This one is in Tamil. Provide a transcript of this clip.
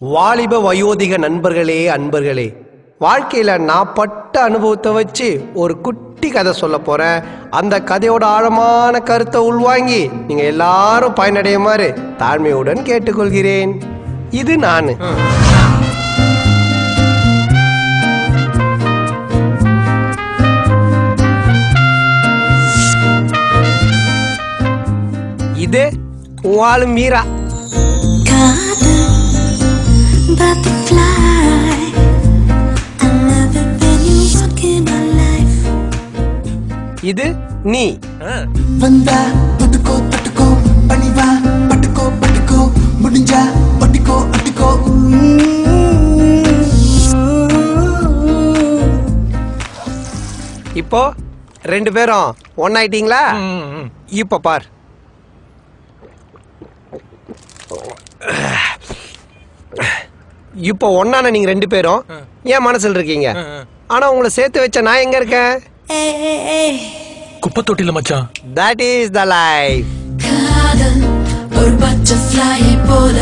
வாலிப வயோதிக நண்பர்களே அன்பர்களே, வாழ்க்கையில நான் பட்ட அனுபவத்தை வச்சு ஒரு குட்டி கதை சொல்ல போறேன். அந்த கதையோட ஆழமான கருத்தை உள்வாங்கி நீங்க எல்லாரும் பயனடையுமாறு தாழ்மையுடன் கேட்டுக்கொள்கிறேன். இது நான். இது வாழும் மீரா. இது நீ. வந்தா தொட்டுக்கோ தொட்டுக்கோ பணிவா பட்டுக்கோ பட்டுக்கோ முடிஞ்சா ஒட்டிக்கோ ஒட்டிக்கோ. இப்போ ரெண்டு பேரும் ஒன்னாயிட்டீங்களா? இப்ப பார். இப்போ ஒன்னான நீங்க ரெண்டு பேரும் ஏன் மனசுல இருக்கீங்க? ஆனா உங்களை சேர்த்து வச்ச நான் எங்க இருக்கேன்? குப்பை தொட்டில மச்சான். That is the life. ஒரு பட்டர்ஃப்ளை போல